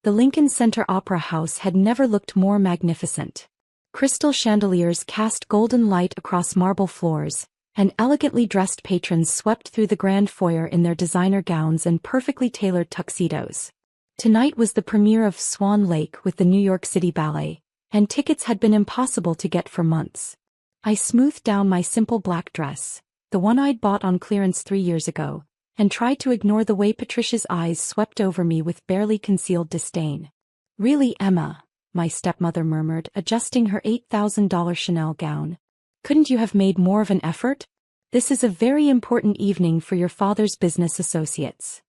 The Lincoln Center Opera House had never looked more magnificent. Crystal chandeliers cast golden light across marble floors, and elegantly dressed patrons swept through the grand foyer in their designer gowns and perfectly tailored tuxedos. Tonight was the premiere of Swan Lake with the New York City Ballet, and tickets had been impossible to get for months. I smoothed down my simple black dress, the one I'd bought on clearance 3 years ago, and tried to ignore the way Patricia's eyes swept over me with barely concealed disdain. "Really, Emma," my stepmother murmured, adjusting her $8,000 Chanel gown. "Couldn't you have made more of an effort? This is a very important evening for your father's business associates."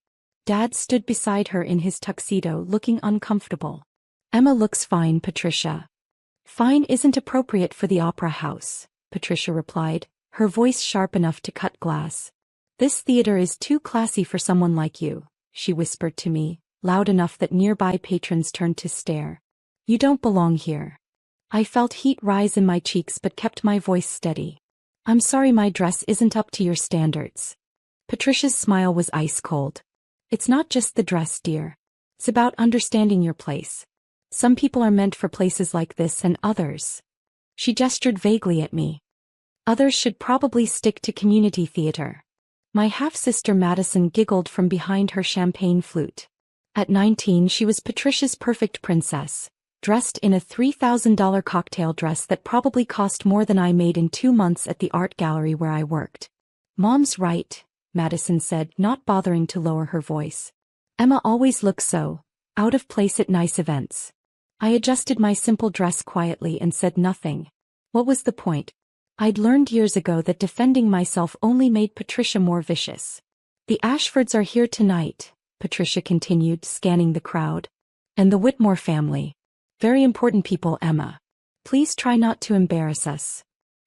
Dad stood beside her in his tuxedo, looking uncomfortable. "Emma looks fine, Patricia." "Fine isn't appropriate for the opera house," Patricia replied, her voice sharp enough to cut glass. "This theater is too classy for someone like you," she whispered to me, loud enough that nearby patrons turned to stare. "You don't belong here." I felt heat rise in my cheeks but kept my voice steady. "I'm sorry my dress isn't up to your standards." Patricia's smile was ice cold. "It's not just the dress, dear. It's about understanding your place. Some people are meant for places like this and others." She gestured vaguely at me. "Others should probably stick to community theater." My half-sister Madison giggled from behind her champagne flute. At 19 she was Patricia's perfect princess, dressed in a $3,000 cocktail dress that probably cost more than I made in 2 months at the art gallery where I worked. "Mom's right," Madison said, not bothering to lower her voice. "Emma always looks so out of place at nice events." I adjusted my simple dress quietly and said nothing. What was the point? I'd learned years ago that defending myself only made Patricia more vicious. "The Ashfords are here tonight," Patricia continued, scanning the crowd. "And the Whitmore family. Very important people, Emma. Please try not to embarrass us."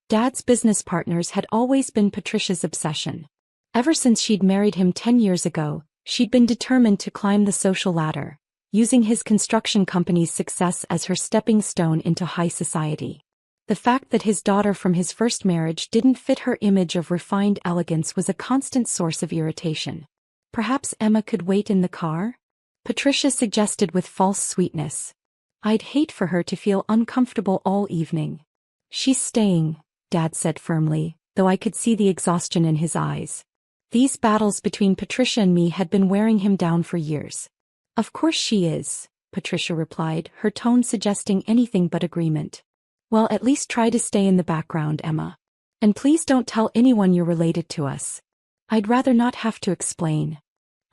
Dad's business partners had always been Patricia's obsession. Ever since she'd married him 10 years ago, she'd been determined to climb the social ladder, using his construction company's success as her stepping stone into high society. The fact that his daughter from his first marriage didn't fit her image of refined elegance was a constant source of irritation. "Perhaps Emma could wait in the car?" Patricia suggested with false sweetness. "I'd hate for her to feel uncomfortable all evening." "She's staying," Dad said firmly, though I could see the exhaustion in his eyes. These battles between Patricia and me had been wearing him down for years. "Of course she is," Patricia replied, her tone suggesting anything but agreement. "Well, at least try to stay in the background, Emma. And please don't tell anyone you're related to us. I'd rather not have to explain."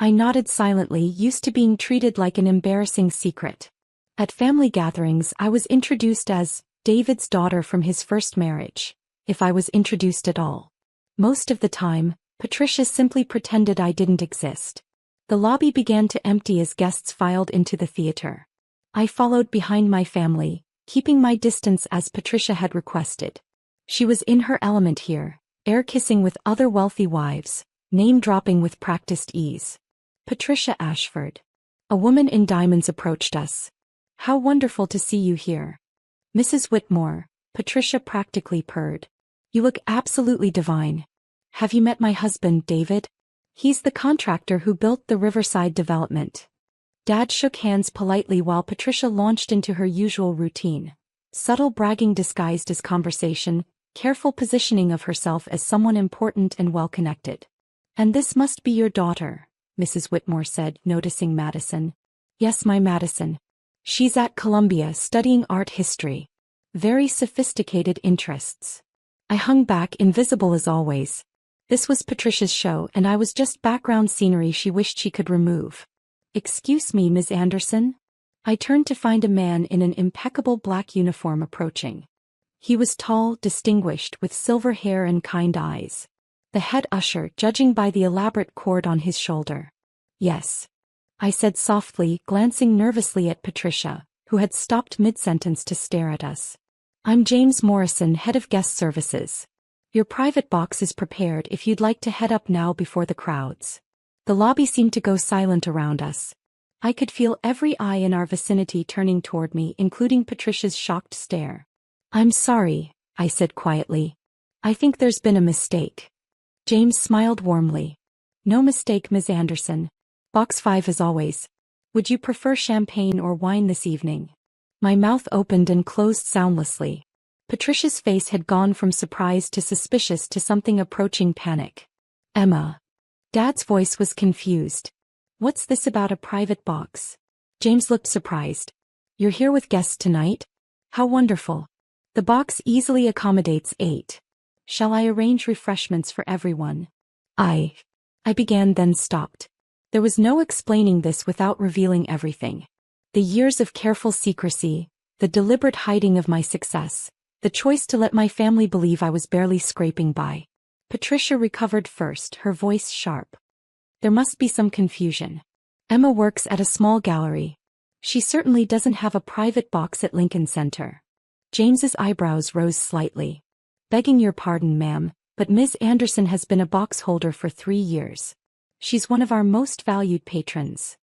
I nodded silently, used to being treated like an embarrassing secret. At family gatherings I was introduced as David's daughter from his first marriage, if I was introduced at all. Most of the time, Patricia simply pretended I didn't exist. The lobby began to empty as guests filed into the theater. I followed behind my family, keeping my distance as Patricia had requested. She was in her element here, air-kissing with other wealthy wives, name-dropping with practiced ease. "Patricia Ashford." A woman in diamonds approached us. "How wonderful to see you here." "Mrs. Whitmore," Patricia practically purred. "You look absolutely divine. Have you met my husband, David? He's the contractor who built the Riverside development." Dad shook hands politely while Patricia launched into her usual routine. Subtle bragging disguised as conversation, careful positioning of herself as someone important and well-connected. "And this must be your daughter," Mrs. Whitmore said, noticing Madison. "Yes, my Madison. She's at Columbia studying art history. Very sophisticated interests." I hung back, invisible as always. This was Patricia's show and I was just background scenery she wished she could remove. "Excuse me, Ms. Anderson?" I turned to find a man in an impeccable black uniform approaching. He was tall, distinguished, with silver hair and kind eyes. The head usher, judging by the elaborate cord on his shoulder. "Yes," I said softly, glancing nervously at Patricia, who had stopped mid-sentence to stare at us. "I'm James Morrison, head of guest services. Your private box is prepared if you'd like to head up now before the crowds." The lobby seemed to go silent around us. I could feel every eye in our vicinity turning toward me, including Patricia's shocked stare. "I'm sorry," I said quietly. "I think there's been a mistake." James smiled warmly. "No mistake, Ms. Anderson. Box 5 as always. Would you prefer champagne or wine this evening? My mouth opened and closed soundlessly. Patricia's face had gone from surprise to suspicious to something approaching panic. Emma. Dad's voice was confused. What's this about a private box? James looked surprised. You're here with guests tonight? How wonderful. The box easily accommodates 8. Shall I arrange refreshments for everyone? I began then stopped. There was no explaining this without revealing everything. The years of careful secrecy, the deliberate hiding of my success, the choice to let my family believe I was barely scraping by. Patricia recovered first, her voice sharp. There must be some confusion. Emma works at a small gallery. She certainly doesn't have a private box at Lincoln Center. James's eyebrows rose slightly. Begging your pardon, ma'am, but Ms. Anderson has been a box holder for 3 years. She's one of our most valued patrons.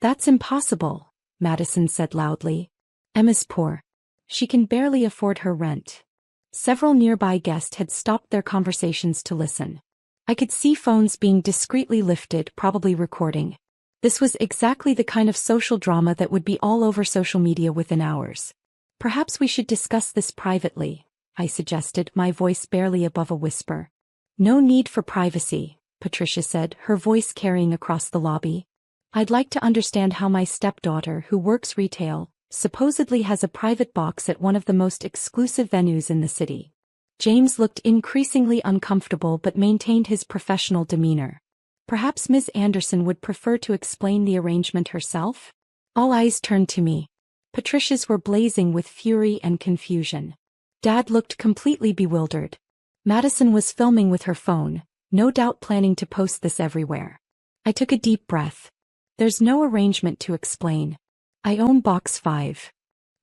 That's impossible, Madison said loudly. Emma's poor. She can barely afford her rent. Several nearby guests had stopped their conversations to listen. I could see phones being discreetly lifted, probably recording. This was exactly the kind of social drama that would be all over social media within hours. Perhaps we should discuss this privately, I suggested, my voice barely above a whisper. No need for privacy, Patricia said, her voice carrying across the lobby. I'd like to understand how my stepdaughter, who works retail, supposedly has a private box at one of the most exclusive venues in the city. James looked increasingly uncomfortable but maintained his professional demeanor. Perhaps Ms. Anderson would prefer to explain the arrangement herself? All eyes turned to me. Patricia's were blazing with fury and confusion. Dad looked completely bewildered. Madison was filming with her phone, no doubt planning to post this everywhere. I took a deep breath. There's no arrangement to explain. I own Box 5.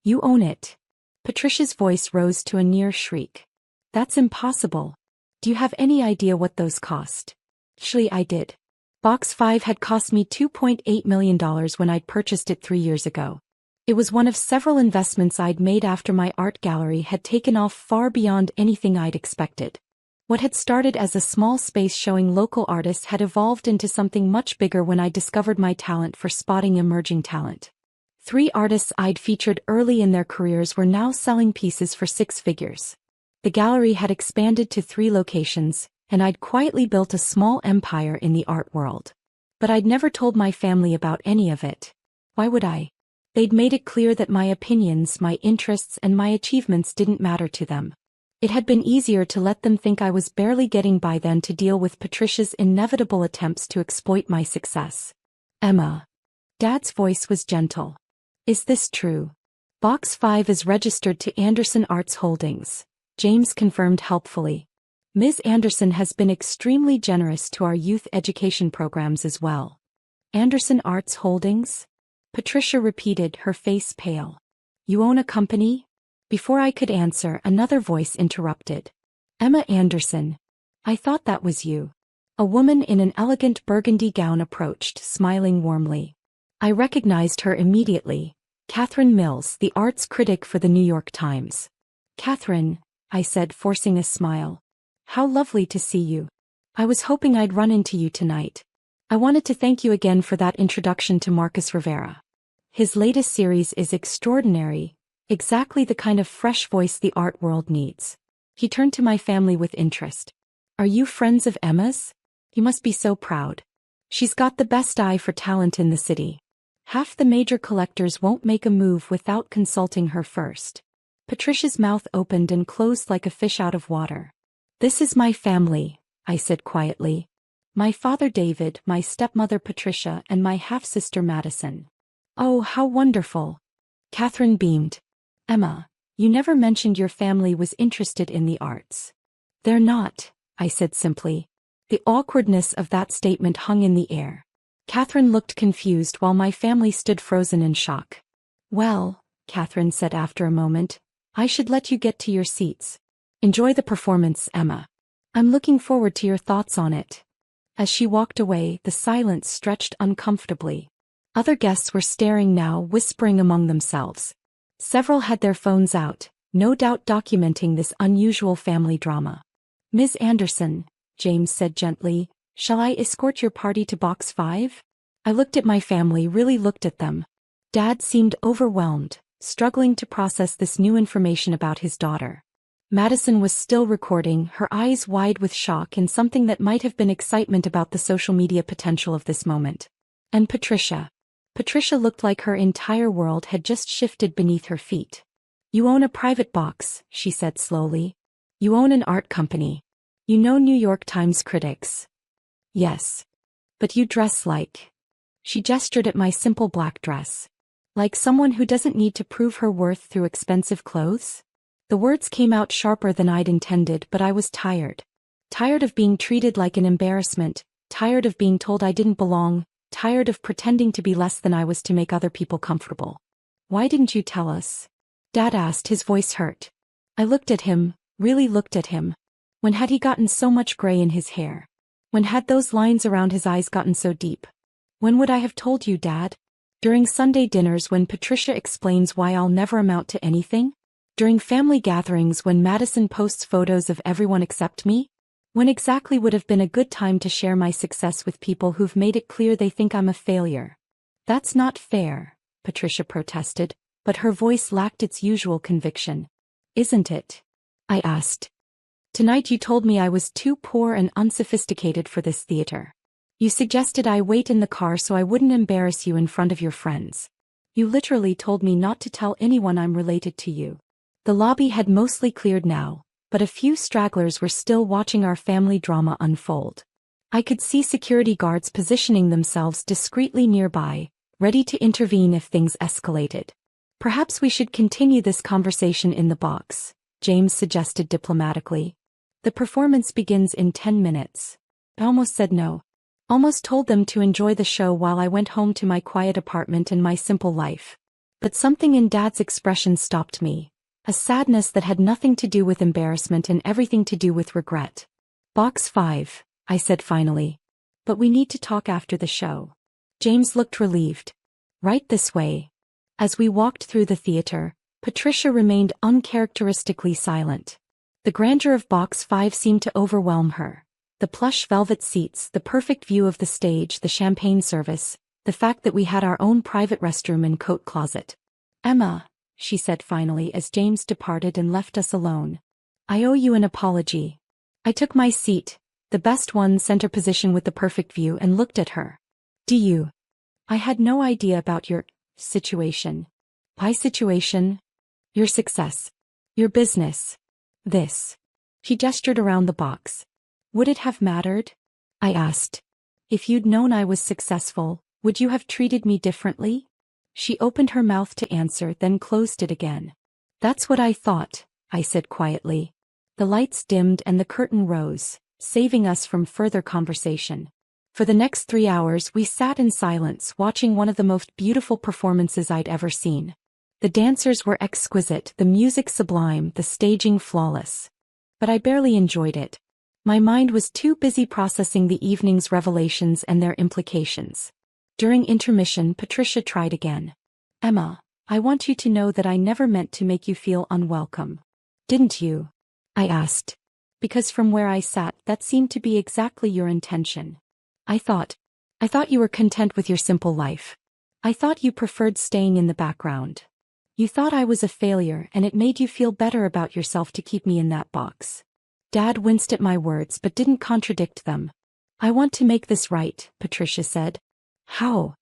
You own it. Patricia's voice rose to a near shriek. That's impossible. Do you have any idea what those cost? Actually, I did. Box 5 had cost me $2.8 million when I'd purchased it 3 years ago. It was one of several investments I'd made after my art gallery had taken off far beyond anything I'd expected. What had started as a small space showing local artists had evolved into something much bigger when I discovered my talent for spotting emerging talent. 3 artists I'd featured early in their careers were now selling pieces for 6 figures. The gallery had expanded to 3 locations, and I'd quietly built a small empire in the art world. But I'd never told my family about any of it. Why would I? They'd made it clear that my opinions, my interests, and my achievements didn't matter to them. It had been easier to let them think I was barely getting by than to deal with Patricia's inevitable attempts to exploit my success. Emma. Dad's voice was gentle. Is this true? Box 5 is registered to Anderson Arts Holdings, James confirmed helpfully. Ms. Anderson has been extremely generous to our youth education programs as well. Anderson Arts Holdings? Patricia repeated, her face pale. You own a company? Before I could answer, another voice interrupted. Emma Anderson. I thought that was you. A woman in an elegant burgundy gown approached, smiling warmly. I recognized her immediately. Catherine Mills, the arts critic for the New York Times. Catherine, I said, forcing a smile. How lovely to see you. I was hoping I'd run into you tonight. I wanted to thank you again for that introduction to Marcus Rivera. His latest series is extraordinary, exactly the kind of fresh voice the art world needs. He turned to my family with interest. Are you friends of Emma's? You must be so proud. She's got the best eye for talent in the city. Half the major collectors won't make a move without consulting her first. Patricia's mouth opened and closed like a fish out of water. This is my family, I said quietly. My father David, my stepmother Patricia, and my half-sister Madison. Oh, how wonderful. Catherine beamed. Emma, you never mentioned your family was interested in the arts. They're not, I said simply. The awkwardness of that statement hung in the air. Catherine looked confused while my family stood frozen in shock. Well, Catherine said after a moment, I should let you get to your seats. Enjoy the performance, Emma. I'm looking forward to your thoughts on it. As she walked away, the silence stretched uncomfortably. Other guests were staring now, whispering among themselves. Several had their phones out, no doubt documenting this unusual family drama. Ms. Anderson, James said gently, shall I escort your party to Box 5? I looked at my family, really looked at them. Dad seemed overwhelmed, struggling to process this new information about his daughter. Madison was still recording, her eyes wide with shock and something that might have been excitement about the social media potential of this moment. And Patricia. Patricia looked like her entire world had just shifted beneath her feet. You own a private box, she said slowly. You own an art company. You know New York Times critics. Yes. But you dress like. She gestured at my simple black dress. Like someone who doesn't need to prove her worth through expensive clothes? The words came out sharper than I'd intended, but I was tired. Tired of being treated like an embarrassment, tired of being told I didn't belong, tired of pretending to be less than I was to make other people comfortable. Why didn't you tell us? Dad asked, his voice hurt. I looked at him, really looked at him. When had he gotten so much gray in his hair? When had those lines around his eyes gotten so deep? When would I have told you, Dad? During Sunday dinners when Patricia explains why I'll never amount to anything? During family gatherings when Madison posts photos of everyone except me? When exactly would have been a good time to share my success with people who've made it clear they think I'm a failure? That's not fair, Patricia protested, but her voice lacked its usual conviction. Isn't it? I asked. Tonight you told me I was too poor and unsophisticated for this theater. You suggested I wait in the car so I wouldn't embarrass you in front of your friends. You literally told me not to tell anyone I'm related to you. The lobby had mostly cleared now, but a few stragglers were still watching our family drama unfold. I could see security guards positioning themselves discreetly nearby, ready to intervene if things escalated. Perhaps we should continue this conversation in the box, James suggested diplomatically. The performance begins in 10 minutes. I almost said no. Almost told them to enjoy the show while I went home to my quiet apartment and my simple life. But something in Dad's expression stopped me. A sadness that had nothing to do with embarrassment and everything to do with regret. Box 5, I said finally. But we need to talk after the show. James looked relieved. Right this way. As we walked through the theater, Patricia remained uncharacteristically silent. The grandeur of Box 5 seemed to overwhelm her. The plush velvet seats, the perfect view of the stage, the champagne service, the fact that we had our own private restroom and coat closet. Emma, she said finally as James departed and left us alone. I owe you an apology. I took my seat, the best one, center position with the perfect view, and looked at her. Do you? I had no idea about your situation. My situation? Your success. Your business. This. She gestured around the box. Would it have mattered? I asked. If you'd known I was successful, would you have treated me differently? She opened her mouth to answer, then closed it again. That's what I thought, I said quietly. The lights dimmed and the curtain rose, saving us from further conversation. For the next 3 hours we sat in silence watching one of the most beautiful performances I'd ever seen. The dancers were exquisite, the music sublime, the staging flawless. But I barely enjoyed it. My mind was too busy processing the evening's revelations and their implications. During intermission, Patricia tried again. Emma, I want you to know that I never meant to make you feel unwelcome. Didn't you? I asked. Because from where I sat, that seemed to be exactly your intention. I thought you were content with your simple life. I thought you preferred staying in the background. You thought I was a failure and it made you feel better about yourself to keep me in that box. Dad winced at my words but didn't contradict them. I want to make this right, Patricia said. How?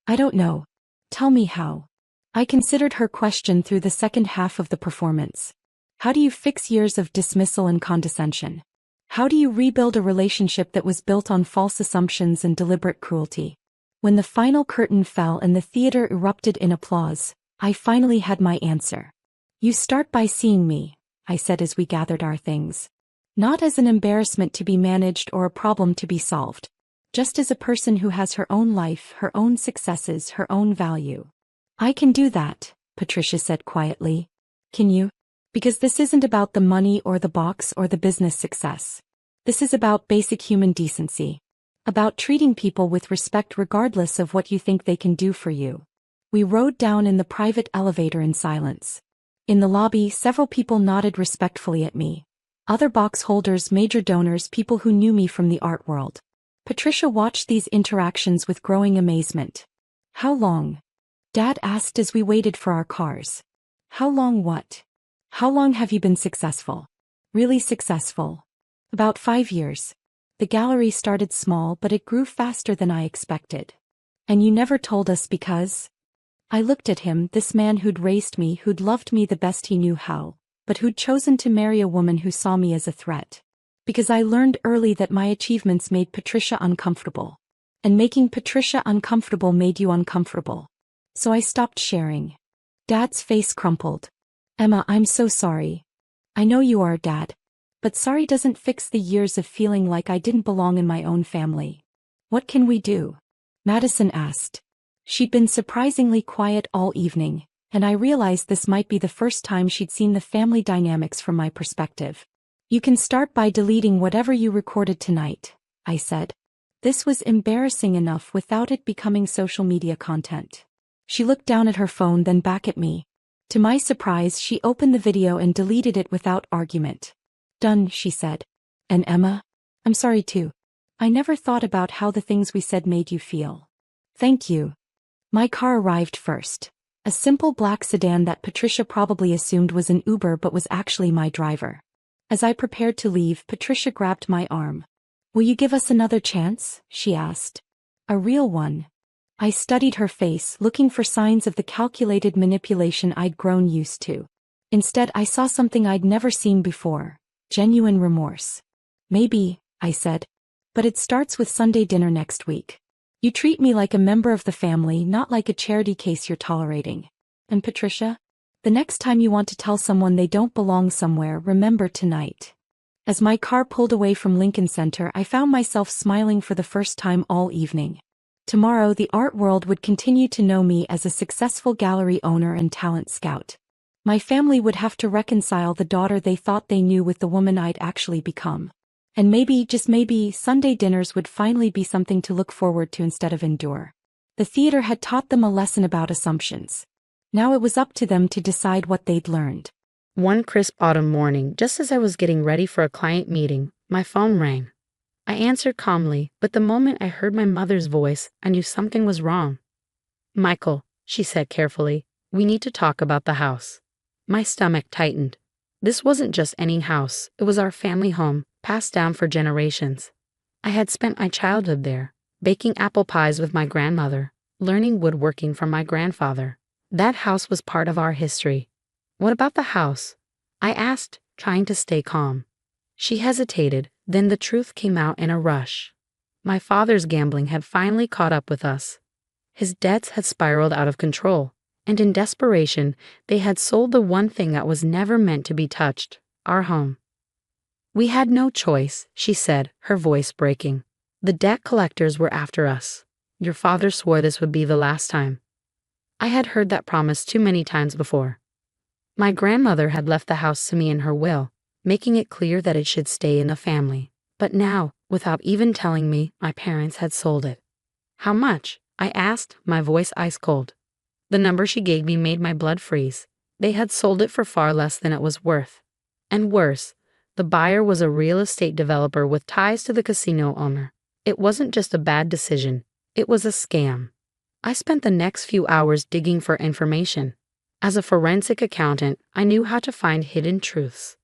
I don't know. Tell me how. I considered her question through the second half of the performance. How do you fix years of dismissal and condescension? How do you rebuild a relationship that was built on false assumptions and deliberate cruelty? When the final curtain fell and the theater erupted in applause, I finally had my answer. You start by seeing me, I said as we gathered our things. Not as an embarrassment to be managed or a problem to be solved. Just as a person who has her own life, her own successes, her own value. I can do that, Patricia said quietly. Can you? Because this isn't about the money or the box or the business success. This is about basic human decency. About treating people with respect regardless of what you think they can do for you. We rode down in the private elevator in silence. In the lobby, several people nodded respectfully at me. Other box holders, major donors, people who knew me from the art world. Patricia watched these interactions with growing amazement. How long? Dad asked as we waited for our cars. How long what? How long have you been successful? Really successful? About 5 years. The gallery started small, but it grew faster than I expected. And you never told us because? I looked at him, this man who'd raised me, who'd loved me the best he knew how, but who'd chosen to marry a woman who saw me as a threat. Because I learned early that my achievements made Patricia uncomfortable. And making Patricia uncomfortable made you uncomfortable. So I stopped sharing. Dad's face crumpled. Emma, I'm so sorry. I know you are, Dad. But sorry doesn't fix the years of feeling like I didn't belong in my own family. What can we do? Madison asked. She'd been surprisingly quiet all evening, and I realized this might be the first time she'd seen the family dynamics from my perspective. You can start by deleting whatever you recorded tonight, I said. This was embarrassing enough without it becoming social media content. She looked down at her phone, then back at me. To my surprise, she opened the video and deleted it without argument. Done, she said. And Emma? I'm sorry too. I never thought about how the things we said made you feel. Thank you. My car arrived first. A simple black sedan that Patricia probably assumed was an Uber but was actually my driver. As I prepared to leave, Patricia grabbed my arm. Will you give us another chance? She asked. A real one. I studied her face, looking for signs of the calculated manipulation I'd grown used to. Instead, I saw something I'd never seen before. Genuine remorse. Maybe, I said. But it starts with Sunday dinner next week. You treat me like a member of the family, not like a charity case you're tolerating. And Patricia? The next time you want to tell someone they don't belong somewhere, remember tonight. As my car pulled away from Lincoln Center, I found myself smiling for the first time all evening. Tomorrow, the art world would continue to know me as a successful gallery owner and talent scout. My family would have to reconcile the daughter they thought they knew with the woman I'd actually become. And maybe, just maybe, Sunday dinners would finally be something to look forward to instead of endure. The theater had taught them a lesson about assumptions. Now it was up to them to decide what they'd learned. One crisp autumn morning, just as I was getting ready for a client meeting, my phone rang. I answered calmly, but the moment I heard my mother's voice, I knew something was wrong. Michael, she said carefully, we need to talk about the house. My stomach tightened. This wasn't just any house, it was our family home, passed down for generations. I had spent my childhood there, baking apple pies with my grandmother, learning woodworking from my grandfather. That house was part of our history. What about the house? I asked, trying to stay calm. She hesitated, then the truth came out in a rush. My father's gambling had finally caught up with us. His debts had spiraled out of control, and in desperation, they had sold the one thing that was never meant to be touched, our home. We had no choice, she said, her voice breaking. The debt collectors were after us. Your father swore this would be the last time. I had heard that promise too many times before. My grandmother had left the house to me in her will, making it clear that it should stay in the family. But now, without even telling me, my parents had sold it. How much? I asked, my voice ice cold. The number she gave me made my blood freeze. They had sold it for far less than it was worth. And worse, the buyer was a real estate developer with ties to the casino owner. It wasn't just a bad decision, it was a scam. I spent the next few hours digging for information. As a forensic accountant, I knew how to find hidden truths.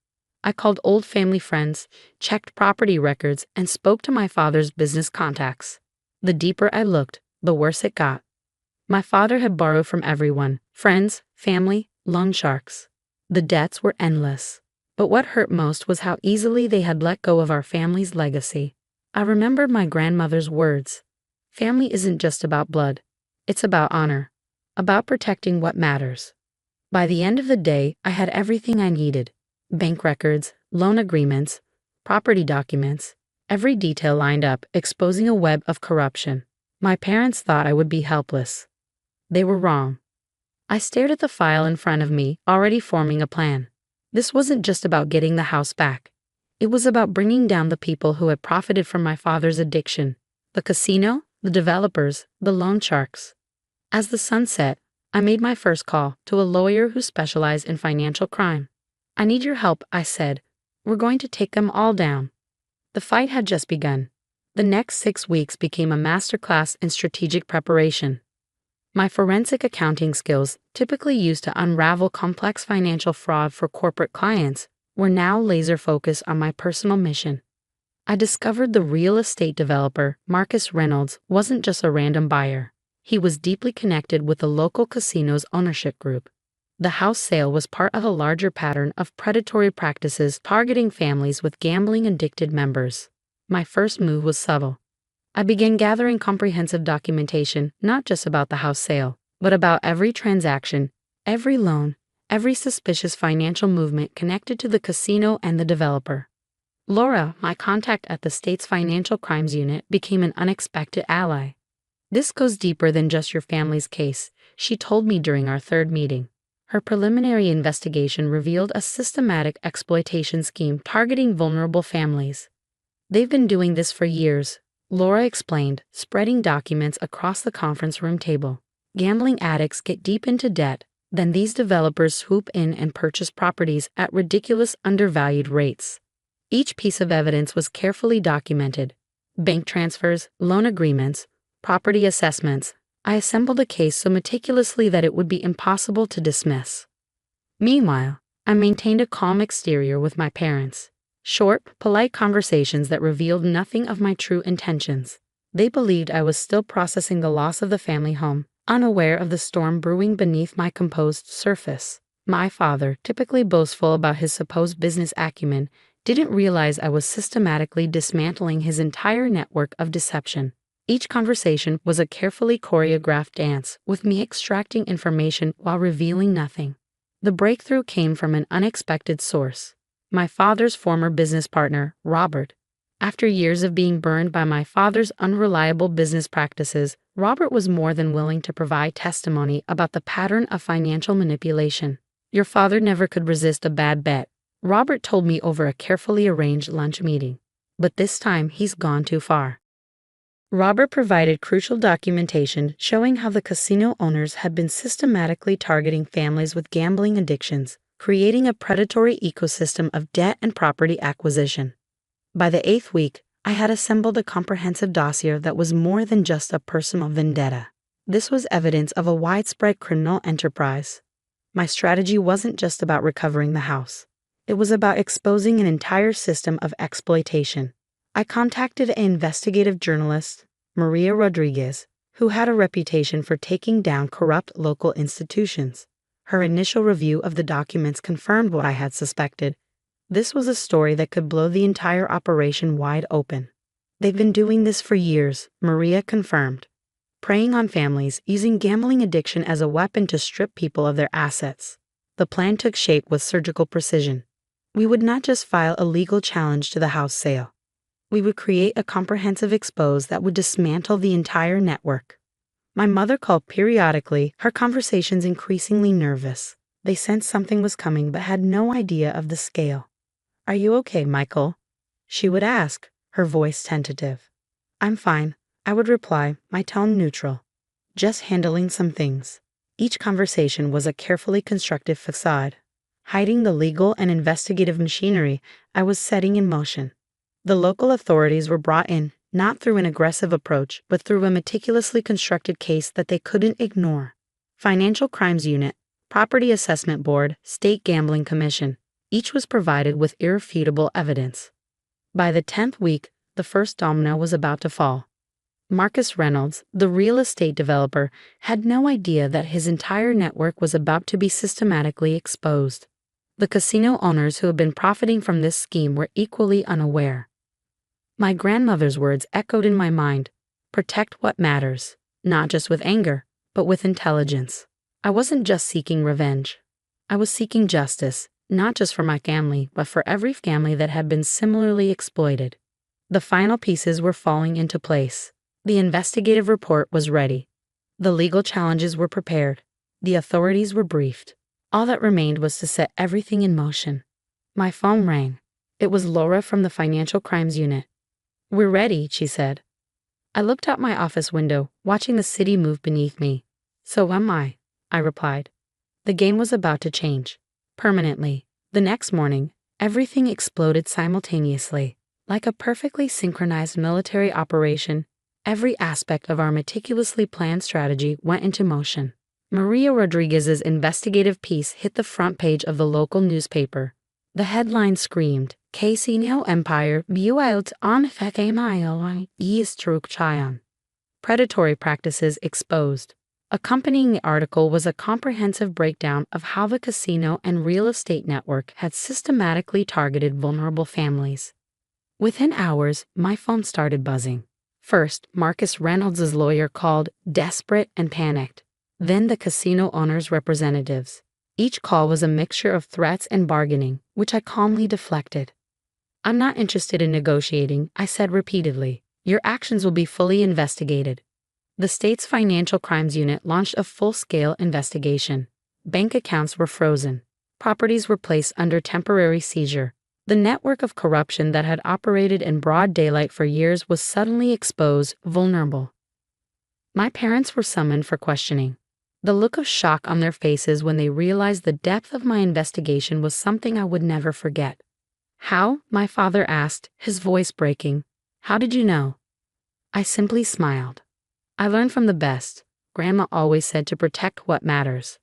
I called old family friends, checked property records, and spoke to my father's business contacts. The deeper I looked, the worse it got. My father had borrowed from everyone, friends, family, loan sharks. The debts were endless. But what hurt most was how easily they had let go of our family's legacy. I remembered my grandmother's words. Family isn't just about blood. It's about honor. About protecting what matters. By the end of the day, I had everything I needed. Bank records, loan agreements, property documents, every detail lined up, exposing a web of corruption. My parents thought I would be helpless. They were wrong. I stared at the file in front of me, already forming a plan. This wasn't just about getting the house back. It was about bringing down the people who had profited from my father's addiction. The casino, the developers, the loan sharks. As the sun set, I made my first call to a lawyer who specialized in financial crime. I need your help, I said. We're going to take them all down. The fight had just begun. The next 6 weeks became a masterclass in strategic preparation. My forensic accounting skills, typically used to unravel complex financial fraud for corporate clients, were now laser-focused on my personal mission. I discovered the real estate developer, Marcus Reynolds, wasn't just a random buyer. He was deeply connected with the local casino's ownership group. The house sale was part of a larger pattern of predatory practices targeting families with gambling-addicted members. My first move was subtle. I began gathering comprehensive documentation not just about the house sale, but about every transaction, every loan, every suspicious financial movement connected to the casino and the developer. Laura, my contact at the state's financial crimes unit, became an unexpected ally. "This goes deeper than just your family's case," she told me during our third meeting. Her preliminary investigation revealed a systematic exploitation scheme targeting vulnerable families. "They've been doing this for years," Laura explained, spreading documents across the conference room table. "Gambling addicts get deep into debt, then these developers swoop in and purchase properties at ridiculous undervalued rates. Each piece of evidence was carefully documented: bank transfers, loan agreements, property assessments. I assembled a case so meticulously that it would be impossible to dismiss." Meanwhile, I maintained a calm exterior with my parents. Short, polite conversations that revealed nothing of my true intentions. They believed I was still processing the loss of the family home, unaware of the storm brewing beneath my composed surface. My father, typically boastful about his supposed business acumen, didn't realize I was systematically dismantling his entire network of deception. Each conversation was a carefully choreographed dance, with me extracting information while revealing nothing. The breakthrough came from an unexpected source: my father's former business partner, Robert. After years of being burned by my father's unreliable business practices, Robert was more than willing to provide testimony about the pattern of financial manipulation. "Your father never could resist a bad bet," Robert told me over a carefully arranged lunch meeting. "But this time he's gone too far." Robert provided crucial documentation showing how the casino owners had been systematically targeting families with gambling addictions, creating a predatory ecosystem of debt and property acquisition. By the 8th week, I had assembled a comprehensive dossier that was more than just a personal vendetta. This was evidence of a widespread criminal enterprise. My strategy wasn't just about recovering the house. It was about exposing an entire system of exploitation. I contacted an investigative journalist, Maria Rodriguez, who had a reputation for taking down corrupt local institutions. Her initial review of the documents confirmed what I had suspected. This was a story that could blow the entire operation wide open. "They've been doing this for years," Maria confirmed. "Preying on families, using gambling addiction as a weapon to strip people of their assets." The plan took shape with surgical precision. We would not just file a legal challenge to the house sale. We would create a comprehensive expose that would dismantle the entire network. My mother called periodically, her conversations increasingly nervous. They sensed something was coming but had no idea of the scale. "Are you okay, Michael?" she would ask, her voice tentative. "I'm fine," I would reply, my tone neutral. "Just handling some things." Each conversation was a carefully constructed facade, hiding the legal and investigative machinery I was setting in motion. The local authorities were brought in, not through an aggressive approach, but through a meticulously constructed case that they couldn't ignore. Financial Crimes Unit, Property Assessment Board, State Gambling Commission. Each was provided with irrefutable evidence. By the 10th week, the first domino was about to fall. Marcus Reynolds, the real estate developer, had no idea that his entire network was about to be systematically exposed. The casino owners who had been profiting from this scheme were equally unaware. My grandmother's words echoed in my mind: "Protect what matters," not just with anger, but with intelligence. I wasn't just seeking revenge. I was seeking justice, not just for my family, but for every family that had been similarly exploited. The final pieces were falling into place. The investigative report was ready. The legal challenges were prepared. The authorities were briefed. All that remained was to set everything in motion. My phone rang. It was Laura from the Financial Crimes Unit. "We're ready," she said. I looked out my office window, watching the city move beneath me. "So am I," I replied. The game was about to change. Permanently. The next morning, everything exploded simultaneously. Like a perfectly synchronized military operation, every aspect of our meticulously planned strategy went into motion. Maria Rodriguez's investigative piece hit the front page of the local newspaper. The headline screamed, Casino Empire built on Fekemail Eastrukthayan. Predatory practices exposed. Accompanying the article was a comprehensive breakdown of how the casino and real estate network had systematically targeted vulnerable families. Within hours, my phone started buzzing. First, Marcus Reynolds' lawyer called, desperate and panicked. Then the casino owner's representatives. Each call was a mixture of threats and bargaining, which I calmly deflected. I'm not interested in negotiating, I said repeatedly. Your actions will be fully investigated. The state's Financial Crimes Unit launched a full-scale investigation. Bank accounts were frozen. Properties were placed under temporary seizure. The network of corruption that had operated in broad daylight for years was suddenly exposed, vulnerable. My parents were summoned for questioning. The look of shock on their faces when they realized the depth of my investigation was something I would never forget. How? My father asked, his voice breaking. How did you know? I simply smiled. I learned from the best. Grandma always said to protect what matters.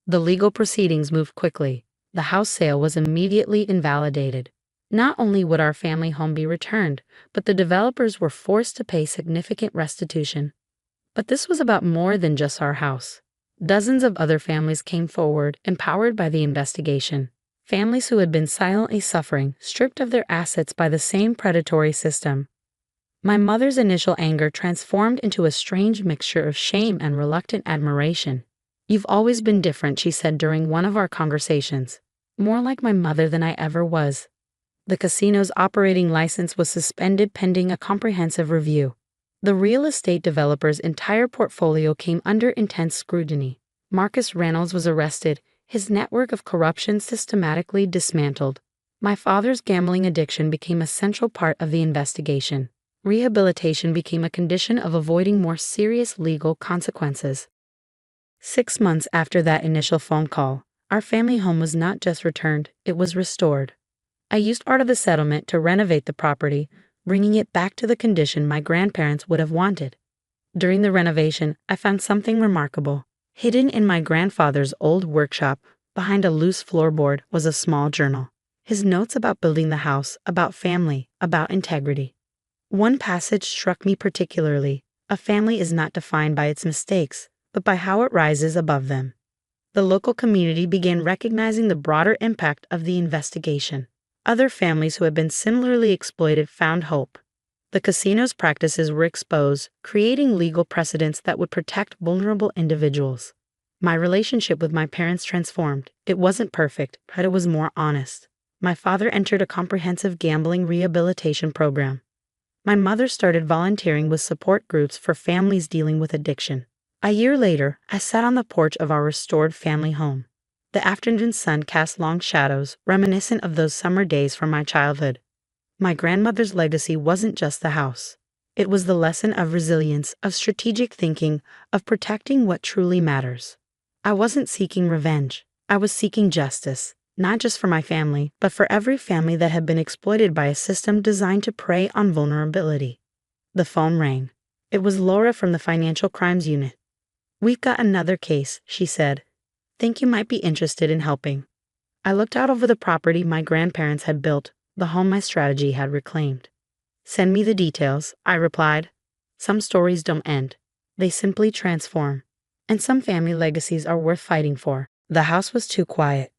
The legal proceedings moved quickly. The house sale was immediately invalidated. Not only would our family home be returned, but the developers were forced to pay significant restitution. But this was about more than just our house. Dozens of other families came forward, empowered by the investigation. Families who had been silently suffering, stripped of their assets by the same predatory system. My mother's initial anger transformed into a strange mixture of shame and reluctant admiration. You've always been different, she said during one of our conversations. More like my mother than I ever was. The casino's operating license was suspended pending a comprehensive review. The real estate developer's entire portfolio came under intense scrutiny. Marcus Reynolds was arrested, his network of corruption systematically dismantled. My father's gambling addiction became a central part of the investigation. Rehabilitation became a condition of avoiding more serious legal consequences. 6 months after that initial phone call, our family home was not just returned, it was restored. I used part of the settlement to renovate the property, bringing it back to the condition my grandparents would have wanted. During the renovation, I found something remarkable. Hidden in my grandfather's old workshop, behind a loose floorboard, was a small journal. His notes about building the house, about family, about integrity. One passage struck me particularly. A family is not defined by its mistakes, but by how it rises above them. The local community began recognizing the broader impact of the investigation. Other families who had been similarly exploited found hope. The casino's practices were exposed, creating legal precedents that would protect vulnerable individuals. My relationship with my parents transformed. It wasn't perfect, but it was more honest. My father entered a comprehensive gambling rehabilitation program. My mother started volunteering with support groups for families dealing with addiction. A year later, I sat on the porch of our restored family home. The afternoon sun cast long shadows, reminiscent of those summer days from my childhood. My grandmother's legacy wasn't just the house. It was the lesson of resilience, of strategic thinking, of protecting what truly matters. I wasn't seeking revenge. I was seeking justice, not just for my family, but for every family that had been exploited by a system designed to prey on vulnerability. The phone rang. It was Laura from the Financial Crimes Unit. "We've got another case," she said. "Think you might be interested in helping." I looked out over the property my grandparents had built, the home my strategy had reclaimed. "Send me the details," I replied. Some stories don't end. They simply transform. And some family legacies are worth fighting for. The house was too quiet.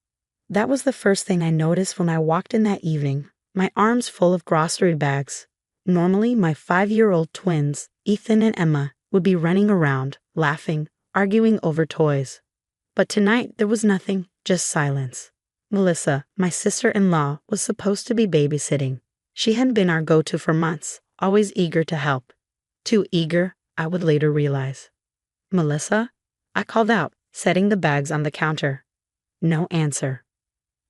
That was the first thing I noticed when I walked in that evening, my arms full of grocery bags. Normally, my 5-year-old twins, Ethan and Emma, would be running around, laughing, arguing over toys. But tonight, there was nothing, just silence. Melissa, my sister-in-law, was supposed to be babysitting. She had been our go-to for months, always eager to help. Too eager, I would later realize. "Melissa?" I called out, setting the bags on the counter. No answer.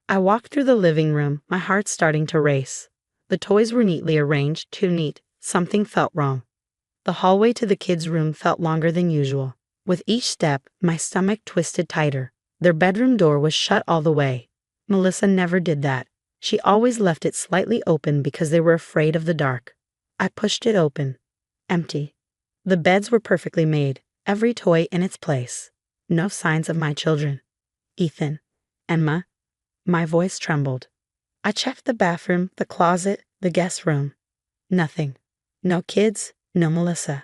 I walked through the living room, my heart starting to race. The toys were neatly arranged, too neat. Something felt wrong. The hallway to the kids' room felt longer than usual. With each step, my stomach twisted tighter. Their bedroom door was shut all the way. Melissa never did that. She always left it slightly open because they were afraid of the dark. I pushed it open. Empty. The beds were perfectly made, every toy in its place. No signs of my children. Ethan. Emma. My voice trembled. I checked the bathroom, the closet, the guest room. Nothing. No kids, no Melissa.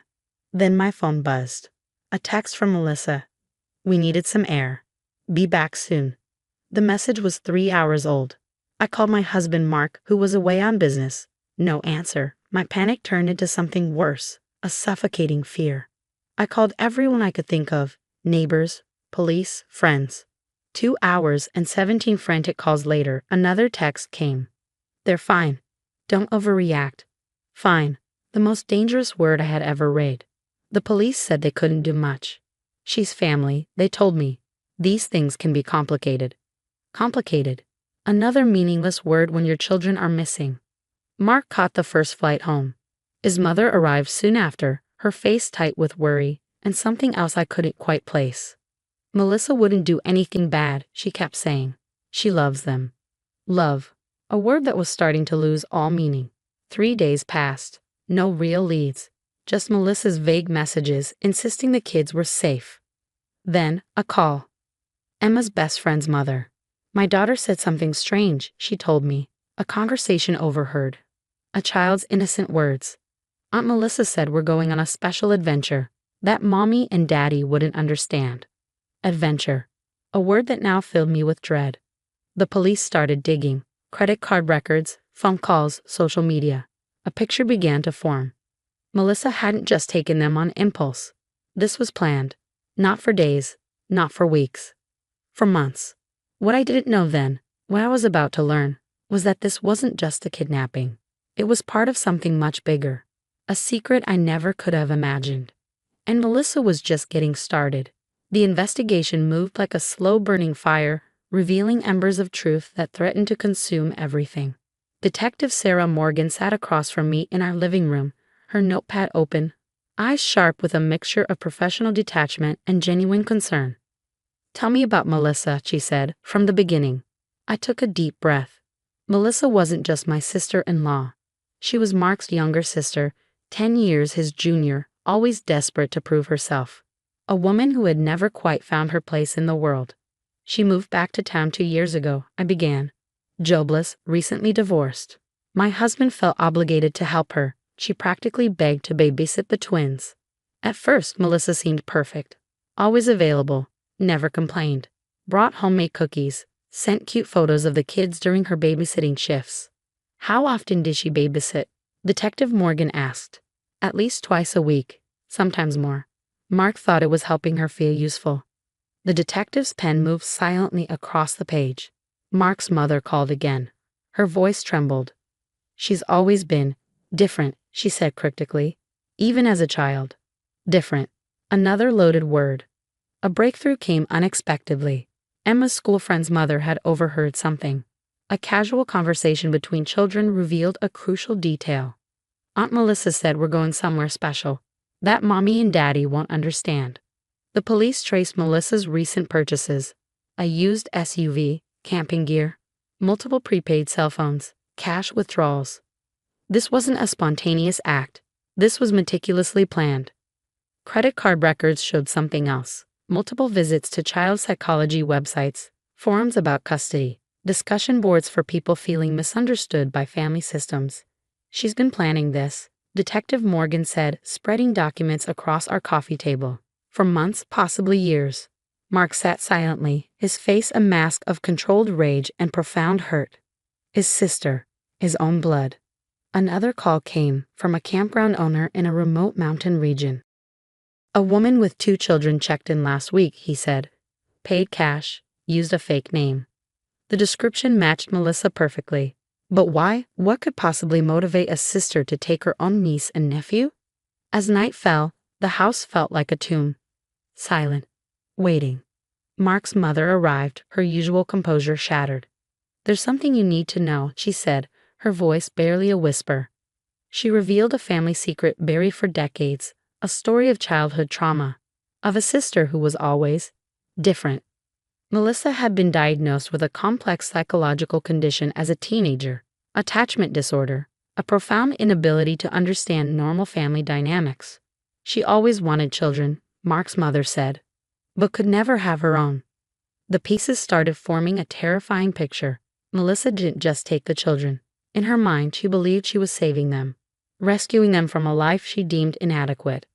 Then my phone buzzed. A text from Melissa. We needed some air. Be back soon. The message was 3 hours old. I called my husband Mark, who was away on business. No answer. My panic turned into something worse, a suffocating fear. I called everyone I could think of, neighbors, police, friends. 2 hours and 17 frantic calls later, another text came. They're fine. Don't overreact. Fine. The most dangerous word I had ever read. The police said they couldn't do much. She's family, they told me. These things can be complicated. Complicated. Another meaningless word when your children are missing. Mark caught the first flight home. His mother arrived soon after, her face tight with worry, and something else I couldn't quite place. Melissa wouldn't do anything bad, she kept saying. She loves them. Love. A word that was starting to lose all meaning. 3 days passed. No real leads. Just Melissa's vague messages insisting the kids were safe. Then, a call. Emma's best friend's mother. My daughter said something strange, she told me. A conversation overheard. A child's innocent words. Aunt Melissa said we're going on a special adventure that Mommy and Daddy wouldn't understand. Adventure. A word that now filled me with dread. The police started digging. Credit card records, phone calls, social media. A picture began to form. Melissa hadn't just taken them on impulse. This was planned. Not for days, not for weeks. For months. What I didn't know then, what I was about to learn, was that this wasn't just a kidnapping. It was part of something much bigger. A secret I never could have imagined. And Melissa was just getting started. The investigation moved like a slow-burning fire, revealing embers of truth that threatened to consume everything. Detective Sarah Morgan sat across from me in our living room, her notepad open, eyes sharp with a mixture of professional detachment and genuine concern. Tell me about Melissa, she said, from the beginning. I took a deep breath. Melissa wasn't just my sister-in-law. She was Mark's younger sister, 10 years his junior, always desperate to prove herself. A woman who had never quite found her place in the world. She moved back to town 2 years ago, I began. Jobless, recently divorced. My husband felt obligated to help her. She practically begged to babysit the twins. At first, Melissa seemed perfect. Always available, never complained. Brought homemade cookies, sent cute photos of the kids during her babysitting shifts. How often did she babysit? Detective Morgan asked. At least twice a week, sometimes more. Mark thought it was helping her feel useful. The detective's pen moved silently across the page. Mark's mother called again. Her voice trembled. She's always been different, she said cryptically. Even as a child. Different. Another loaded word. A breakthrough came unexpectedly. Emma's school friend's mother had overheard something. A casual conversation between children revealed a crucial detail. Aunt Melissa said we're going somewhere special. That Mommy and Daddy won't understand. The police traced Melissa's recent purchases. A used SUV, camping gear, multiple prepaid cell phones, cash withdrawals. This wasn't a spontaneous act. This was meticulously planned. Credit card records showed something else. Multiple visits to child psychology websites, forums about custody, discussion boards for people feeling misunderstood by family systems. She's been planning this, Detective Morgan said, spreading documents across our coffee table. For months, possibly years. Mark sat silently, his face a mask of controlled rage and profound hurt. His sister, his own blood. Another call came from a campground owner in a remote mountain region. A woman with 2 children checked in last week, he said. Paid cash, used a fake name. The description matched Melissa perfectly. But why? What could possibly motivate a sister to take her own niece and nephew? As night fell, the house felt like a tomb. Silent. Waiting. Mark's mother arrived, her usual composure shattered. There's something you need to know, she said, her voice barely a whisper. She revealed a family secret buried for decades, a story of childhood trauma, of a sister who was always different. Melissa had been diagnosed with a complex psychological condition as a teenager, attachment disorder, a profound inability to understand normal family dynamics. She always wanted children, Mark's mother said, but could never have her own. The pieces started forming a terrifying picture. Melissa didn't just take the children. In her mind, she believed she was saving them, rescuing them from a life she deemed inadequate.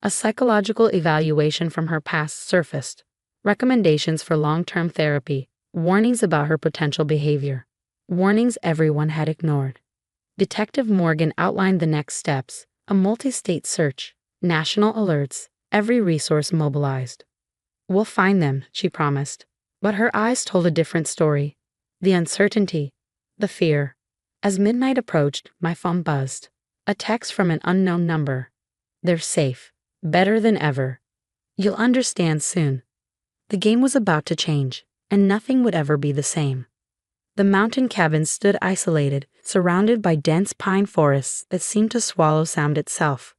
A psychological evaluation from her past surfaced. Recommendations for long-term therapy, warnings about her potential behavior, warnings everyone had ignored. Detective Morgan outlined the next steps, a multi-state search, national alerts, every resource mobilized. "We'll find them," she promised. But her eyes told a different story. The uncertainty, the fear. As midnight approached, my phone buzzed. A text from an unknown number. "They're safe. Better than ever. You'll understand soon." The game was about to change, and nothing would ever be the same. The mountain cabin stood isolated, surrounded by dense pine forests that seemed to swallow sound itself.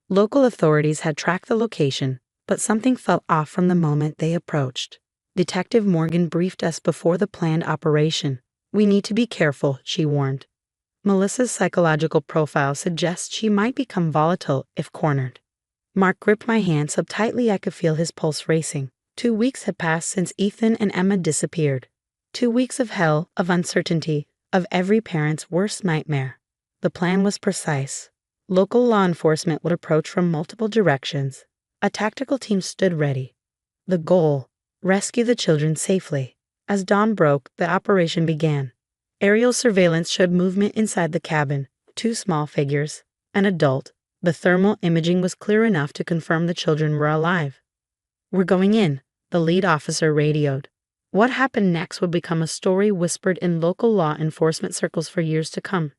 Local authorities had tracked the location, but something felt off from the moment they approached. Detective Morgan briefed us before the planned operation. "We need to be careful," she warned. Melissa's psychological profile suggests she might become volatile if cornered. Mark gripped my hand so tightly I could feel his pulse racing. 2 weeks had passed since Ethan and Emma disappeared. 2 weeks of hell, of uncertainty, of every parent's worst nightmare. The plan was precise. Local law enforcement would approach from multiple directions. A tactical team stood ready. The goal: rescue the children safely. As dawn broke, the operation began. Aerial surveillance showed movement inside the cabin, 2 small figures, an adult. The thermal imaging was clear enough to confirm the children were alive. "We're going in," the lead officer radioed. What happened next would become a story whispered in local law enforcement circles for years to come.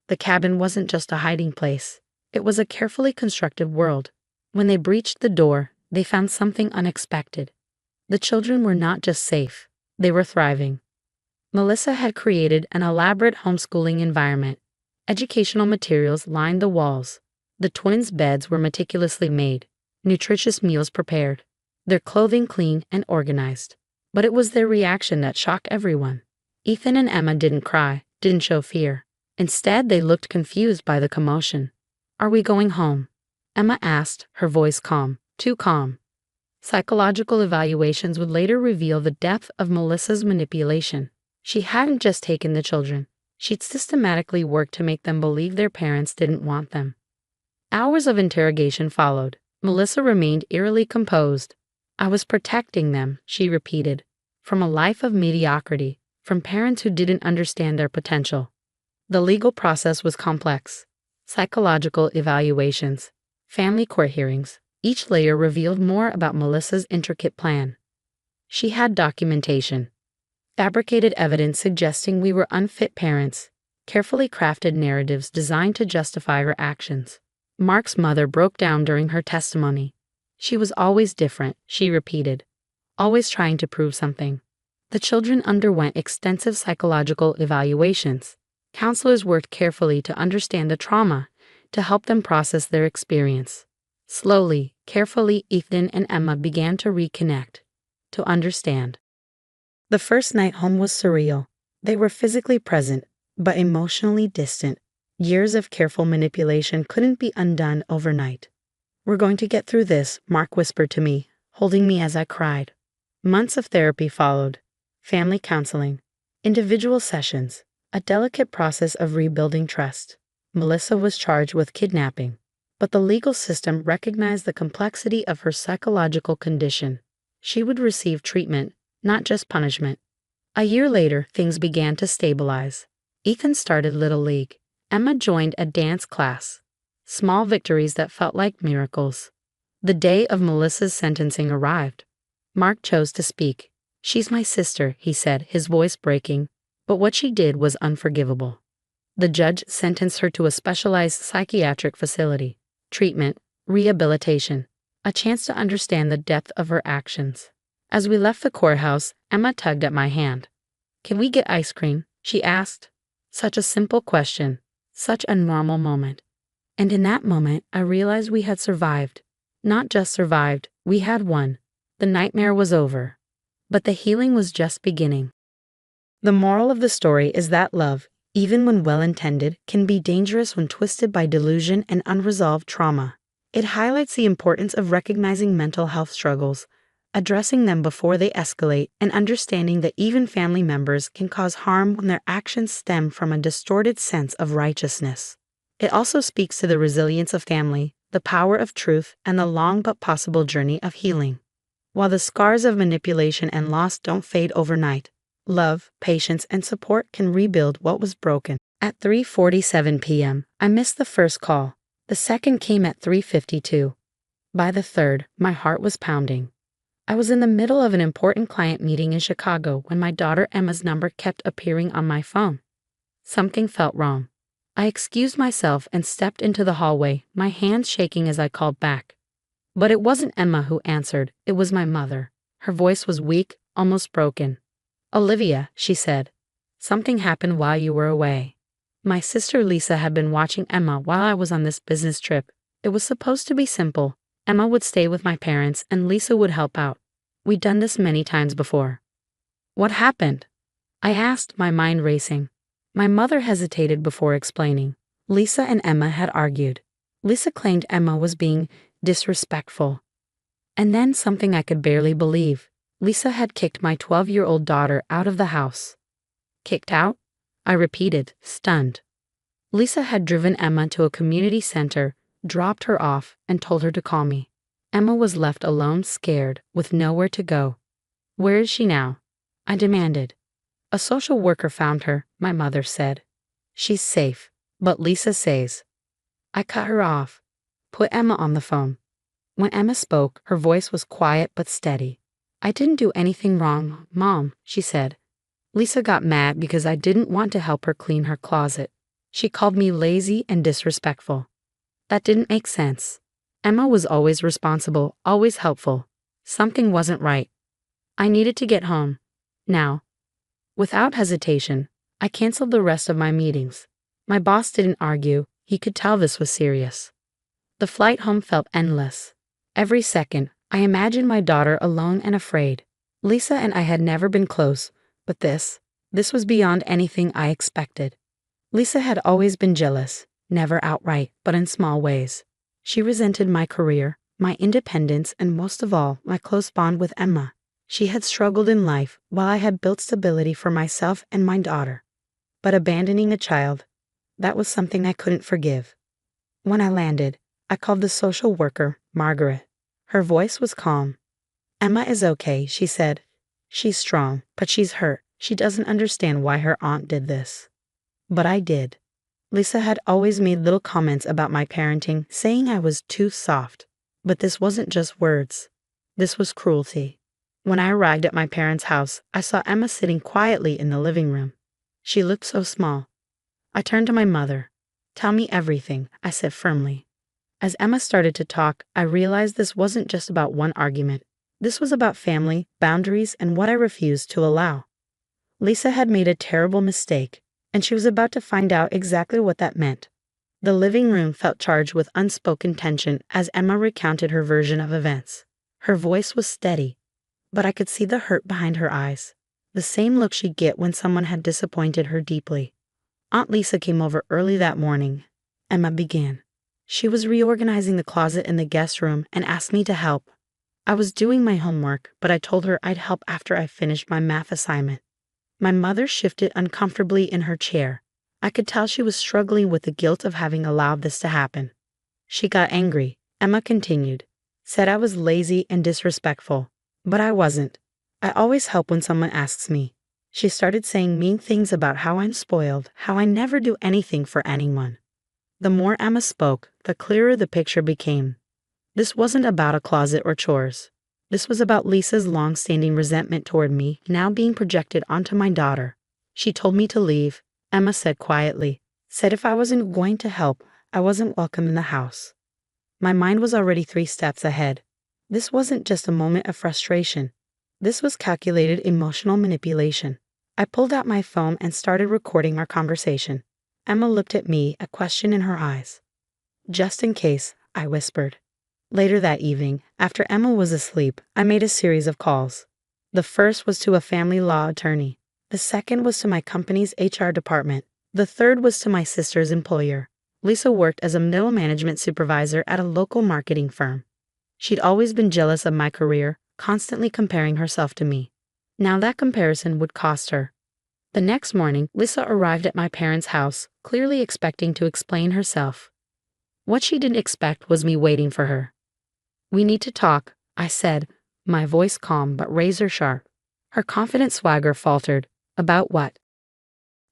The cabin wasn't just a hiding place. It was a carefully constructed world. When they breached the door, they found something unexpected. The children were not just safe, they were thriving. Melissa had created an elaborate homeschooling environment. Educational materials lined the walls. The twins' beds were meticulously made, nutritious meals prepared, their clothing clean and organized. But it was their reaction that shocked everyone. Ethan and Emma didn't cry, didn't show fear. Instead, they looked confused by the commotion. "Are we going home?" Emma asked, her voice calm, too calm. Psychological evaluations would later reveal the depth of Melissa's manipulation. She hadn't just taken the children. She'd systematically worked to make them believe their parents didn't want them. Hours of interrogation followed. Melissa remained eerily composed. "I was protecting them," she repeated, "from a life of mediocrity, from parents who didn't understand their potential." The legal process was complex. Psychological evaluations, family court hearings, each layer revealed more about Melissa's intricate plan. She had documentation, fabricated evidence suggesting we were unfit parents, carefully crafted narratives designed to justify her actions. Mark's mother broke down during her testimony. "She was always different," she repeated, "always trying to prove something." The children underwent extensive psychological evaluations. Counselors worked carefully to understand the trauma, to help them process their experience. Slowly, carefully, Ethan and Emma began to reconnect, to understand. The first night home was surreal. They were physically present, but emotionally distant. Years of careful manipulation couldn't be undone overnight. "We're going to get through this," Mark whispered to me, holding me as I cried. Months of therapy followed. Family counseling, individual sessions, a delicate process of rebuilding trust. Melissa was charged with kidnapping, but the legal system recognized the complexity of her psychological condition. She would receive treatment, not just punishment. A year later, things began to stabilize. Ethan started Little League. Emma joined a dance class. Small victories that felt like miracles. The day of Melissa's sentencing arrived. Mark chose to speak. "She's my sister," he said, his voice breaking, but what she did was unforgivable. The judge sentenced her to a specialized psychiatric facility, treatment, rehabilitation, a chance to understand the depth of her actions. As we left the courthouse, Emma tugged at my hand. "Can we get ice cream?" she asked. Such a simple question, such a normal moment. And in that moment, I realized we had survived. Not just survived, we had won. The nightmare was over. But the healing was just beginning. The moral of the story is that love, even when well-intended, can be dangerous when twisted by delusion and unresolved trauma. It highlights the importance of recognizing mental health struggles, addressing them before they escalate, and understanding that even family members can cause harm when their actions stem from a distorted sense of righteousness. It also speaks to the resilience of family, the power of truth, and the long but possible journey of healing. While the scars of manipulation and loss don't fade overnight, love, patience, and support can rebuild what was broken. At 3:47 p.m., I missed the first call. The second came at 3:52. By the third, my heart was pounding. I was in the middle of an important client meeting in Chicago when my daughter Emma's number kept appearing on my phone. Something felt wrong. I excused myself and stepped into the hallway, my hands shaking as I called back. But it wasn't Emma who answered, it was my mother. Her voice was weak, almost broken. "Olivia," she said, "something happened while you were away." My sister Lisa had been watching Emma while I was on this business trip. It was supposed to be simple. Emma would stay with my parents and Lisa would help out. We'd done this many times before. "What happened?" I asked, my mind racing. My mother hesitated before explaining. Lisa and Emma had argued. Lisa claimed Emma was being disrespectful. And then something I could barely believe. Lisa had kicked my 12-year-old daughter out of the house. "Kicked out?" I repeated, stunned. Lisa had driven Emma to a community center, dropped her off, and told her to call me. Emma was left alone, scared, with nowhere to go. "Where is she now?" I demanded. "A social worker found her," my mother said. "She's safe, but Lisa says." I cut her off. "Put Emma on the phone." When Emma spoke, her voice was quiet but steady. "I didn't do anything wrong, Mom," she said. Lisa got mad because I didn't want to help her clean her closet. She called me lazy and disrespectful. That didn't make sense. Emma was always responsible, always helpful. Something wasn't right. I needed to get home. Now. Without hesitation, I canceled the rest of my meetings. My boss didn't argue. He could tell this was serious. The flight home felt endless. Every second, I imagined my daughter alone and afraid. Lisa and I had never been close, but this was beyond anything I expected. Lisa had always been jealous, never outright, but in small ways. She resented my career, my independence, and most of all, my close bond with Emma. She had struggled in life while I had built stability for myself and my daughter. But abandoning a child, that was something I couldn't forgive. When I landed, I called the social worker, Margaret. Her voice was calm. "Emma is okay," she said. "She's strong, but she's hurt. She doesn't understand why her aunt did this." But I did. Lisa had always made little comments about my parenting, saying I was too soft. But this wasn't just words. This was cruelty. When I arrived at my parents' house, I saw Emma sitting quietly in the living room. She looked so small. I turned to my mother. "Tell me everything," I said firmly. As Emma started to talk, I realized this wasn't just about one argument. This was about family, boundaries, and what I refused to allow. Lisa had made a terrible mistake, and she was about to find out exactly what that meant. The living room felt charged with unspoken tension as Emma recounted her version of events. Her voice was steady, but I could see the hurt behind her eyes, the same look she'd get when someone had disappointed her deeply. "Aunt Lisa came over early that morning," Emma began. "She was reorganizing the closet in the guest room and asked me to help. I was doing my homework, but I told her I'd help after I finished my math assignment." My mother shifted uncomfortably in her chair. I could tell she was struggling with the guilt of having allowed this to happen. "She got angry," Emma continued, "said I was lazy and disrespectful. But I wasn't. I always help when someone asks me. She started saying mean things about how I'm spoiled, how I never do anything for anyone." The more Emma spoke, the clearer the picture became. This wasn't about a closet or chores. This was about Lisa's long-standing resentment toward me now being projected onto my daughter. "She told me to leave," Emma said quietly. "Said if I wasn't going to help, I wasn't welcome in the house." My mind was already 3 steps ahead. This wasn't just a moment of frustration. This was calculated emotional manipulation. I pulled out my phone and started recording our conversation. Emma looked at me, a question in her eyes. "Just in case," I whispered. Later that evening, after Emma was asleep, I made a series of calls. The first was to a family law attorney. The second was to my company's HR department. The third was to my sister's employer. Lisa worked as a middle management supervisor at a local marketing firm. She'd always been jealous of my career, constantly comparing herself to me. Now that comparison would cost her. The next morning, Lisa arrived at my parents' house, clearly expecting to explain herself. What she didn't expect was me waiting for her. "We need to talk," I said, my voice calm but razor sharp. Her confident swagger faltered. "About what?"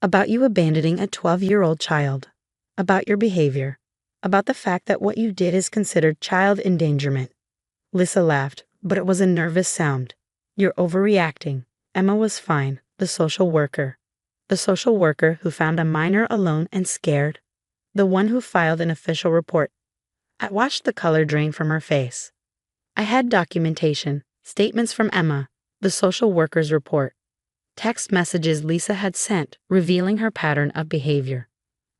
"About you abandoning a 12-year-old child. About your behavior. About the fact that what you did is considered child endangerment." Lisa laughed, but it was a nervous sound. "You're overreacting. Emma was fine, the social worker. The social worker who found a minor alone and scared. The one who filed an official report." I watched the color drain from her face. I had documentation, statements from Emma, the social worker's report, text messages Lisa had sent revealing her pattern of behavior.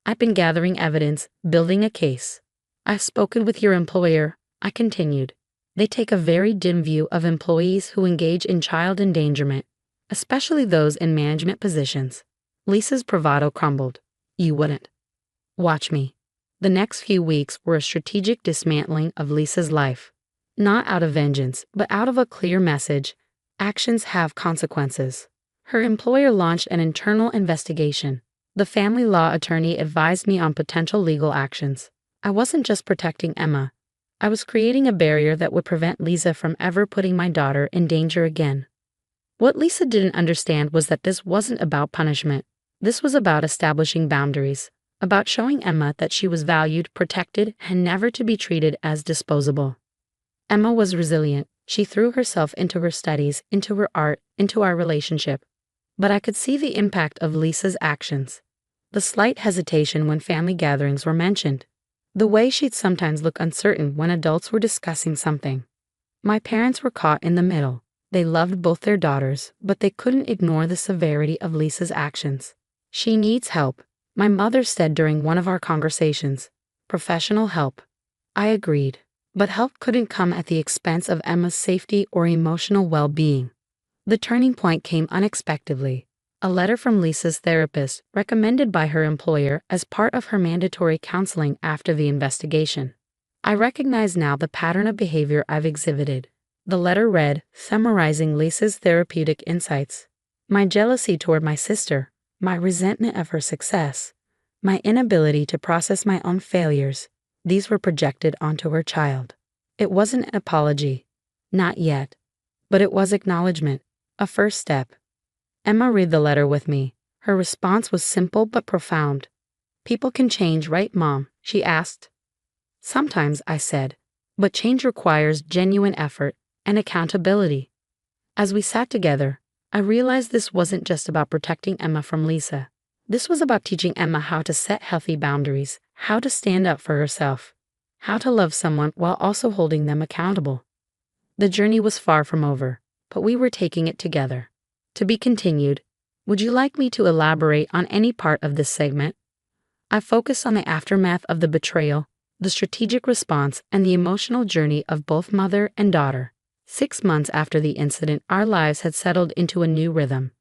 "I've been gathering evidence, building a case. I've spoken with your employer," I continued. "They take a very dim view of employees who engage in child endangerment, especially those in management positions." Lisa's bravado crumbled. "You wouldn't." Watch me. The next few weeks were a strategic dismantling of Lisa's life. Not out of vengeance, but out of a clear message: actions have consequences. Her employer launched an internal investigation. The family law attorney advised me on potential legal actions. I wasn't just protecting Emma. I was creating a barrier that would prevent Lisa from ever putting my daughter in danger again. What Lisa didn't understand was that this wasn't about punishment. This was about establishing boundaries, about showing Emma that she was valued, protected, and never to be treated as disposable. Emma was resilient. She threw herself into her studies, into her art, into our relationship. But I could see the impact of Lisa's actions. The slight hesitation when family gatherings were mentioned. The way she'd sometimes look uncertain when adults were discussing something. My parents were caught in the middle. They loved both their daughters, but they couldn't ignore the severity of Lisa's actions. "She needs help," my mother said during one of our conversations. "Professional help." I agreed. But help couldn't come at the expense of Emma's safety or emotional well-being. The turning point came unexpectedly. A letter from Lisa's therapist, recommended by her employer as part of her mandatory counseling after the investigation. I recognize now the pattern of behavior I've exhibited. The letter read, summarizing Lisa's therapeutic insights: my jealousy toward my sister, my resentment of her success, my inability to process my own failures. These were projected onto her child. It wasn't an apology. Not yet. But it was acknowledgement. A first step. Emma read the letter with me. Her response was simple but profound. "People can change, right, Mom?" she asked. "Sometimes," I said. "But change requires genuine effort and accountability." As we sat together, I realized this wasn't just about protecting Emma from Lisa. This was about teaching Emma how to set healthy boundaries, how to stand up for herself, how to love someone while also holding them accountable. The journey was far from over, but we were taking it together. To be continued. Would you like me to elaborate on any part of this segment? I focus on the aftermath of the betrayal, the strategic response, and the emotional journey of both mother and daughter. 6 months after the incident, our lives had settled into a new rhythm.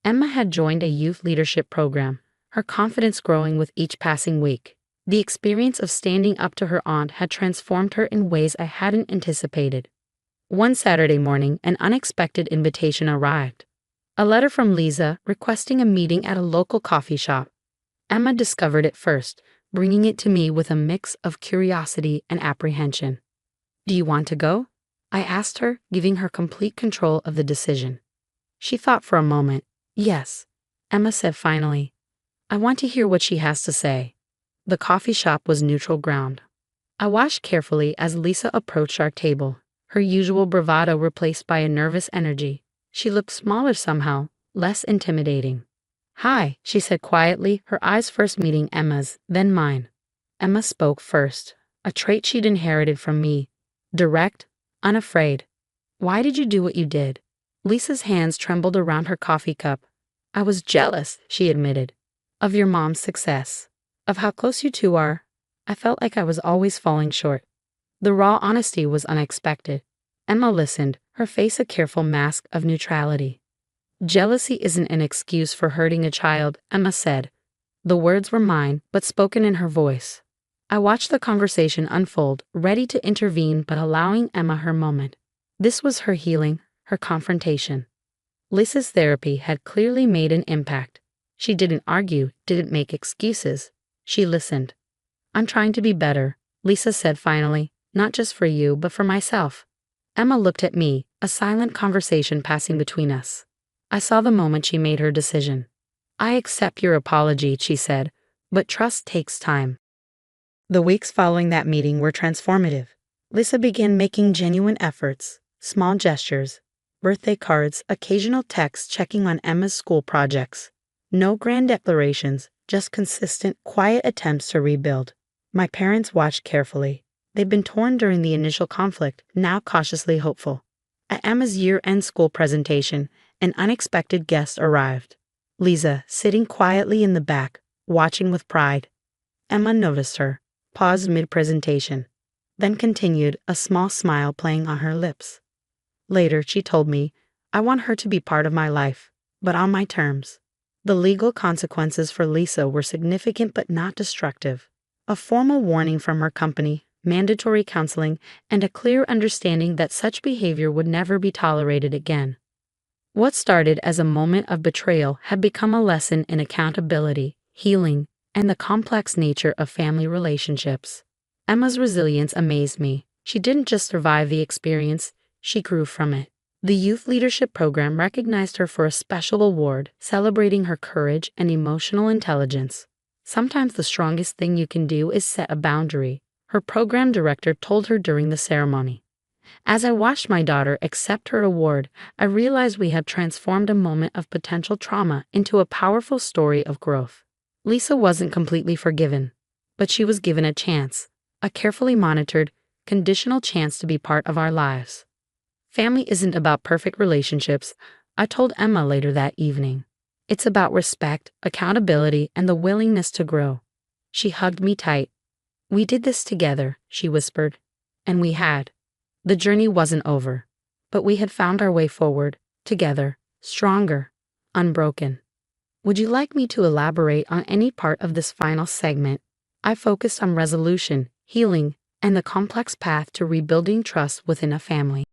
Emma had joined a youth leadership program, her confidence growing with each passing week. The experience of standing up to her aunt had transformed her in ways I hadn't anticipated. One Saturday morning, an unexpected invitation arrived. A letter from Lisa requesting a meeting at a local coffee shop. Emma discovered it first, bringing it to me with a mix of curiosity and apprehension. "Do you want to go?" I asked her, giving her complete control of the decision. She thought for a moment. "Yes," Emma said finally. "I want to hear what she has to say." The coffee shop was neutral ground. I watched carefully as Lisa approached our table, her usual bravado replaced by a nervous energy. She looked smaller somehow, less intimidating. "Hi," she said quietly, her eyes first meeting Emma's, then mine. Emma spoke first, a trait she'd inherited from me. Direct, unafraid. "Why did you do what you did?" Lisa's hands trembled around her coffee cup. "I was jealous," she admitted, "of your mom's success, of how close you two are. I felt like I was always falling short." The raw honesty was unexpected. Emma listened, her face a careful mask of neutrality. Jealousy isn't an excuse for hurting a child, Emma said. The words were mine, but spoken in her voice. I watched the conversation unfold, ready to intervene but allowing Emma her moment. This was her healing, her confrontation. Lisa's therapy had clearly made an impact. She didn't argue, didn't make excuses. She listened. I'm trying to be better, Lisa said finally, not just for you but for myself. Emma looked at me, a silent conversation passing between us. I saw the moment she made her decision. I accept your apology, she said, but trust takes time. The weeks following that meeting were transformative. Lisa began making genuine efforts, small gestures, birthday cards, occasional texts checking on Emma's school projects. No grand declarations, just consistent, quiet attempts to rebuild. My parents watched carefully. They'd been torn during the initial conflict, now cautiously hopeful. At Emma's year-end school presentation, an unexpected guest arrived. Lisa, sitting quietly in the back, watching with pride. Emma noticed her, paused mid-presentation, then continued, a small smile playing on her lips. Later, she told me, I want her to be part of my life, but on my terms. The legal consequences for Lisa were significant but not destructive. A formal warning from her company, mandatory counseling, and a clear understanding that such behavior would never be tolerated again. What started as a moment of betrayal had become a lesson in accountability, healing, and the complex nature of family relationships. Emma's resilience amazed me. She didn't just survive the experience, she grew from it. The youth leadership program recognized her for a special award, celebrating her courage and emotional intelligence. Sometimes the strongest thing you can do is set a boundary, her program director told her during the ceremony. As I watched my daughter accept her award, I realized we had transformed a moment of potential trauma into a powerful story of growth. Lisa wasn't completely forgiven, but she was given a chance, a carefully monitored, conditional chance to be part of our lives. Family isn't about perfect relationships, I told Emma later that evening. It's about respect, accountability, and the willingness to grow. She hugged me tight. We did this together, she whispered. And we had. The journey wasn't over, but we had found our way forward, together, stronger, unbroken. Would you like me to elaborate on any part of this final segment? I focused on resolution, healing, and the complex path to rebuilding trust within a family.